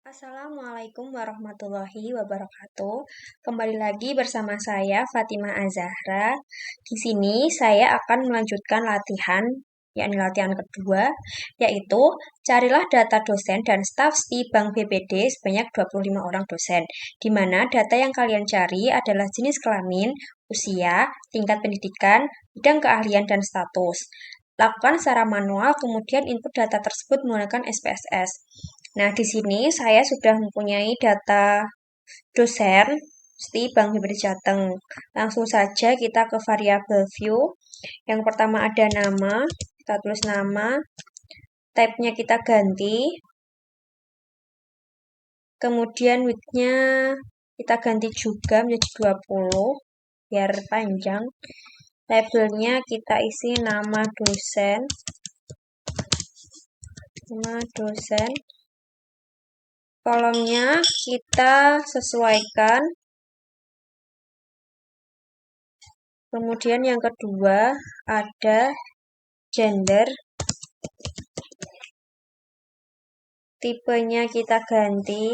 Assalamualaikum warahmatullahi wabarakatuh. Kembali lagi bersama saya Fatimah Azahra. Di sini saya akan melanjutkan latihan, yakni latihan kedua, yaitu carilah data dosen dan staf di Bank BPD sebanyak 25 orang dosen, di mana data yang kalian cari adalah jenis kelamin, usia, tingkat pendidikan, bidang keahlian, dan status. Lakukan secara manual, kemudian input data tersebut menggunakan SPSS. Nah, di sini saya sudah mempunyai data dosen di Bank BPD Jateng. Langsung saja kita ke variabel view. Yang pertama ada nama, kita tulis nama, type-nya kita ganti, kemudian width-nya kita ganti juga menjadi 20, biar panjang. Labelnya kita isi nama dosen, kolomnya kita sesuaikan. Kemudian yang kedua ada gender, tipenya kita ganti,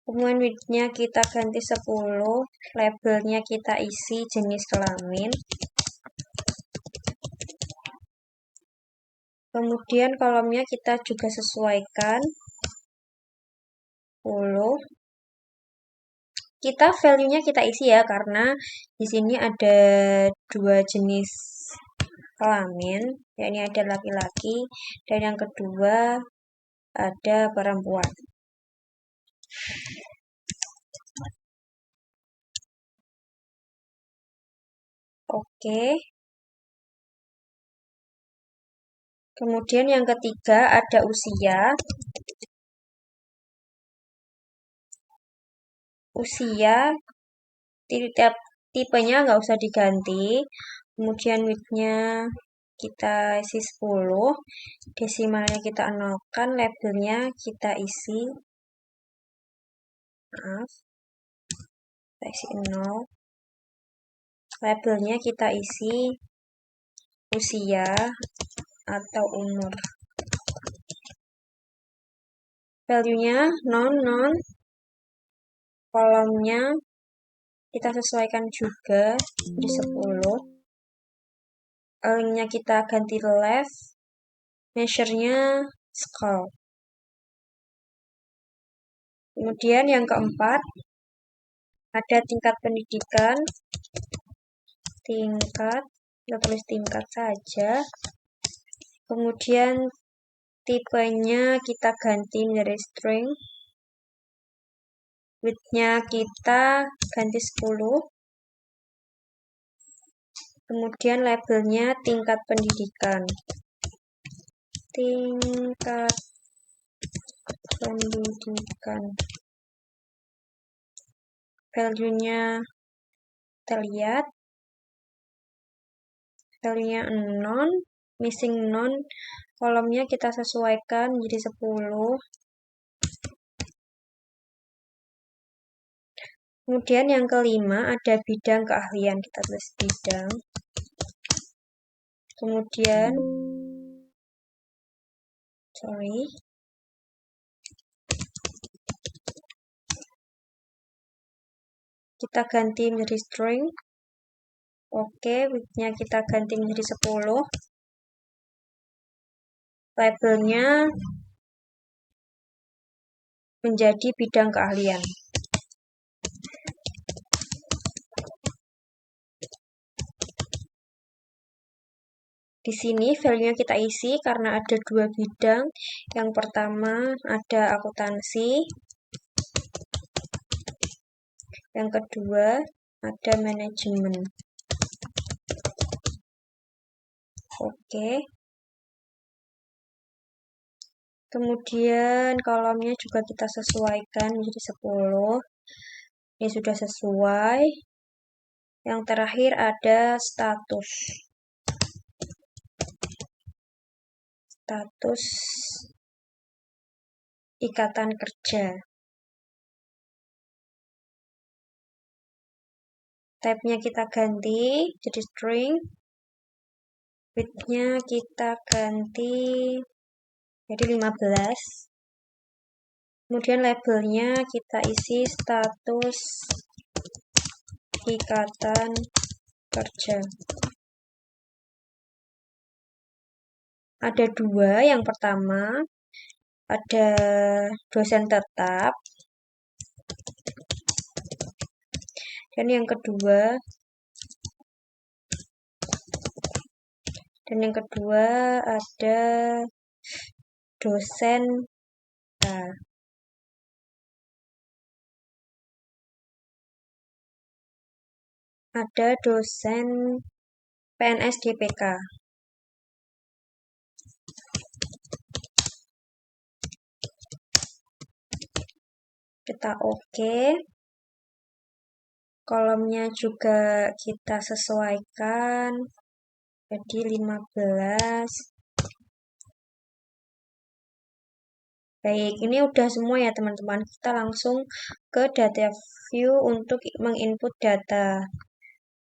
kemudian width-nya kita ganti 10, labelnya kita isi jenis kelamin. Kemudian kolomnya kita juga sesuaikan 10. Kita value-nya kita isi ya, karena di sini ada dua jenis kelamin, yakni ada laki-laki dan yang kedua ada perempuan. Oke. Kemudian yang ketiga ada usia. Usia tipenya nggak usah diganti. Kemudian width-nya kita isi 10, desimalnya kita nolkan, labelnya kita isi, kita isi 0, labelnya kita isi usia atau umur. Value-nya non, kolomnya kita sesuaikan juga di 10. Link-nya kita ganti left, measure-nya scroll. Kemudian yang keempat ada tingkat pendidikan. Tingkat, kita tulis tingkat saja. Kemudian tipenya kita ganti menjadi string. Width-nya kita ganti 10. Kemudian labelnya tingkat pendidikan. Tingkat pendidikan. Value-nya kita lihat. Value-nya non, missing non. Kolomnya kita sesuaikan menjadi 10. Kemudian yang kelima ada bidang keahlian, kita tulis bidang. Kemudian kita ganti menjadi string. Oke, width-nya kita ganti menjadi 10. Labelnya menjadi bidang keahlian. Di sini value-nya kita isi karena ada dua bidang. Yang pertama ada akuntansi. Yang kedua ada manajemen. Oke. Kemudian kolomnya juga kita sesuaikan menjadi 10. Ini sudah sesuai. Yang terakhir ada status. Status ikatan kerja. Type-nya kita ganti jadi string. Width-nya kita ganti Jadi 15. Kemudian labelnya kita isi status ikatan kerja. Ada dua, yang pertama ada dosen tetap, dan yang kedua ada dosen PNS DPK. Kita oke. Kolomnya juga kita sesuaikan. Jadi 15. Baik, ini udah semua ya teman-teman. Kita langsung ke data view untuk menginput data.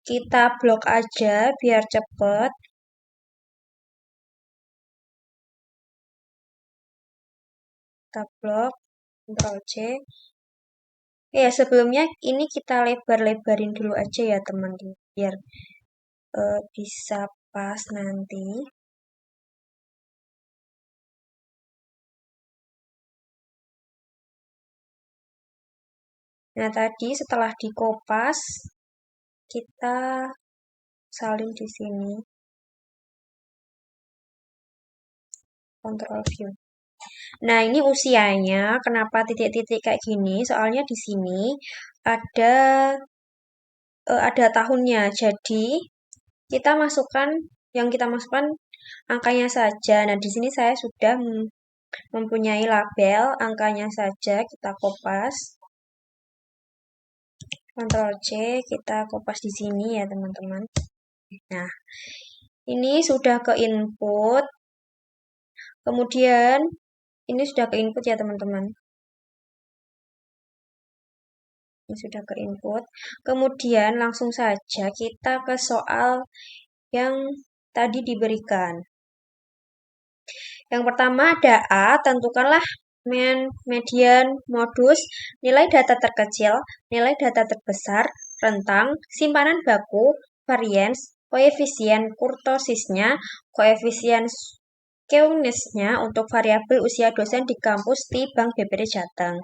Kita blok aja biar cepet. Kita blok, Ctrl C. Ya, sebelumnya ini kita lebar-lebarin dulu aja ya teman-teman, biar bisa pas nanti. Nah, tadi setelah dikopas, kita salin di sini. Ctrl view. Nah, ini usianya. Kenapa titik-titik kayak gini? Soalnya di sini ada tahunnya. Jadi, yang kita masukkan angkanya saja. Nah, di sini saya sudah mempunyai label angkanya saja. Kita kopas. Ctrl C, kita kopas di sini ya, teman-teman. Nah, ini sudah ke input. Kemudian, ini sudah ke input ya, teman-teman. Ini sudah ke input. Kemudian, langsung saja kita ke soal yang tadi diberikan. Yang pertama ada A, tentukanlah median, modus, nilai data terkecil, nilai data terbesar, rentang, simpanan baku, varians, koefisien kurtosisnya, koefisien Keunisnya untuk variabel usia dosen di kampus di Bank BPD Jateng.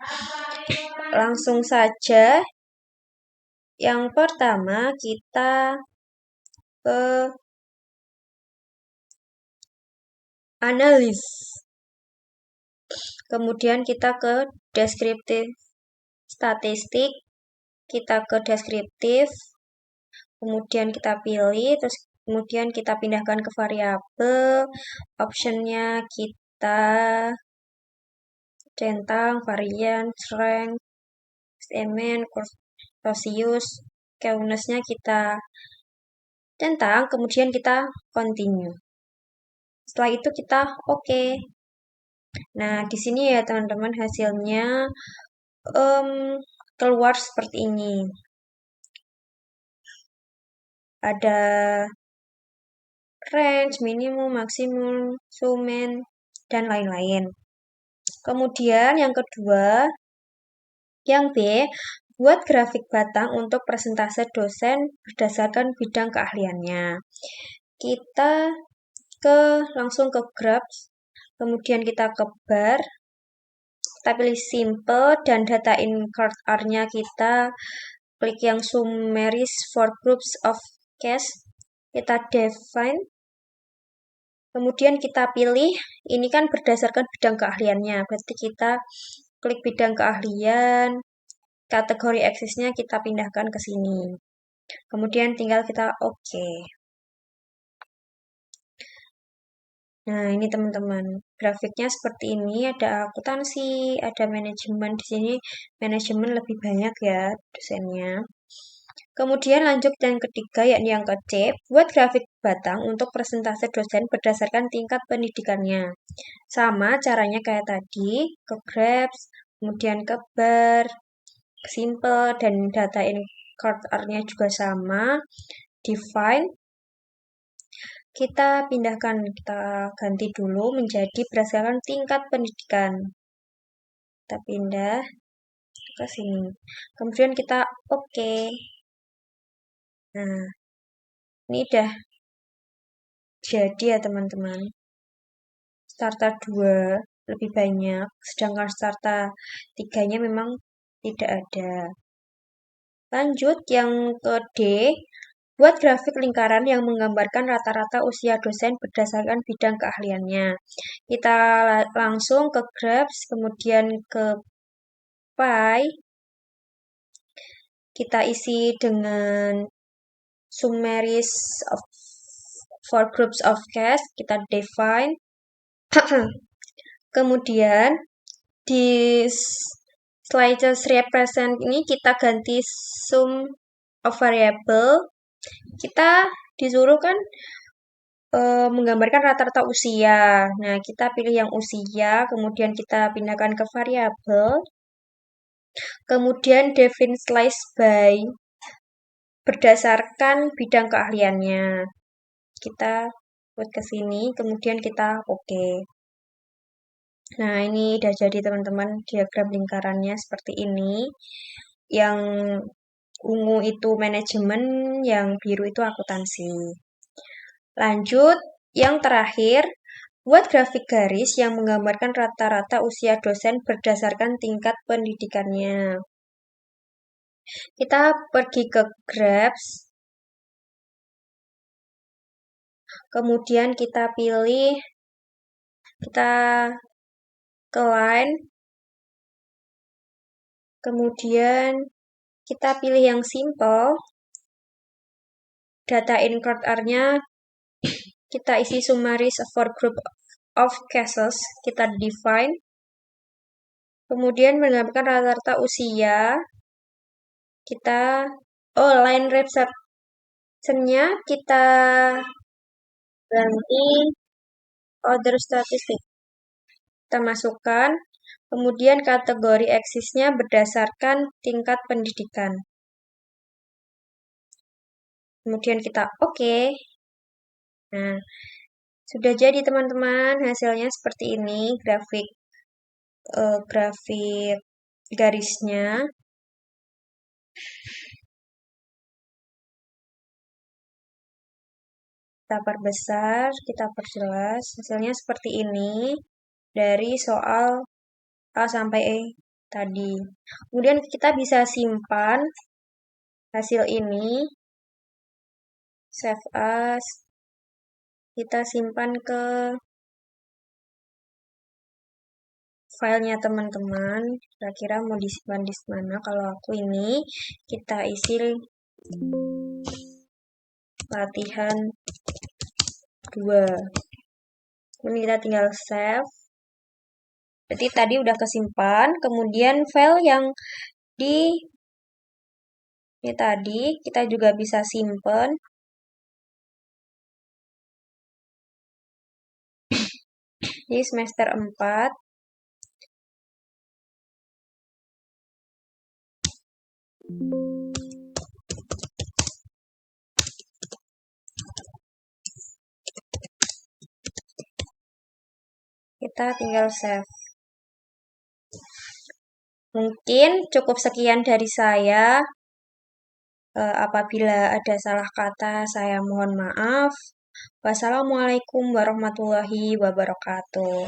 Langsung saja, yang pertama kita ke analis. Kemudian kita ke deskriptif statistik, kita ke deskriptif, kemudian kita pilih, terus kemudian kita pindahkan ke variabel, optionnya kita centang, varian, strength, SMN, kurtosius, keunusnya kita centang, kemudian kita continue. Setelah itu kita oke. Nah, di sini ya teman-teman hasilnya keluar seperti ini. Ada range, minimum, maksimum, sumen, dan lain-lain. Kemudian yang kedua, yang B, buat grafik batang untuk persentase dosen berdasarkan bidang keahliannya. Kita langsung ke graphs, kemudian kita ke bar, kita pilih simple, dan data in card R-nya kita klik yang summaries for groups of case, kita define, kemudian kita pilih, ini kan berdasarkan bidang keahliannya, berarti kita klik bidang keahlian, kategori aksesnya kita pindahkan ke sini. Kemudian tinggal kita oke. Nah, ini teman-teman, grafiknya seperti ini, ada akuntansi, ada manajemen, di sini manajemen lebih banyak ya dosennya. Kemudian lanjut yang ketiga, yakni yang ke C, buat grafik batang untuk persentase dosen berdasarkan tingkat pendidikannya. Sama caranya kayak tadi, ke graphs, kemudian ke bar, ke simple, dan data in card R-nya juga sama, define, kita pindahkan, kita ganti dulu menjadi berdasarkan tingkat pendidikan. Kita pindah ke sini. Kemudian kita oke. Nah, ini udah jadi ya teman-teman. Starta 2 lebih banyak, sedangkan starta 3-nya memang tidak ada. Lanjut yang ke D, buat grafik lingkaran yang menggambarkan rata-rata usia dosen berdasarkan bidang keahliannya. Kita langsung ke graphs, kemudian ke pie. Kita isi dengan summaries of for groups of case. Kita define. Kemudian di slices represent ini kita ganti sum of variable. Kita disuruh kan menggambarkan rata-rata usia. Nah, kita pilih yang usia, kemudian kita pindahkan ke variabel. Kemudian define slice by berdasarkan bidang keahliannya. Kita buat ke sini, kemudian kita oke. Nah, ini udah jadi teman-teman diagram lingkarannya seperti ini. Yang ungu itu manajemen, yang biru itu akuntansi. Lanjut, yang terakhir, buat grafik garis yang menggambarkan rata-rata usia dosen berdasarkan tingkat pendidikannya. Kita pergi ke Graphs, kemudian kita pilih, kita ke Line, kemudian kita pilih yang simple, data include R-nya kita isi summaries for group of cases, kita define, kemudian menggambarkan rata-rata usia, kita line reception-nya kita ganti other statistik. Kita masukkan, kemudian kategori eksisnya berdasarkan tingkat pendidikan. Kemudian kita oke. Nah, sudah jadi teman-teman, hasilnya seperti ini, grafik garisnya. Kita perbesar, kita perjelas. Hasilnya seperti ini dari soal A sampai E tadi. Kemudian kita bisa simpan hasil ini, save as, kita simpan ke filenya teman-teman. Kira-kira mau disimpan di mana? Kalau aku ini, kita isi latihan 2. Ini kita tinggal save. Berarti tadi udah kesimpan. Kemudian file yang di ini tadi kita juga bisa simpan. Di semester 4. Kita tinggal save. Mungkin cukup sekian dari saya. Apabila ada salah kata, saya mohon maaf. Wassalamualaikum warahmatullahi wabarakatuh.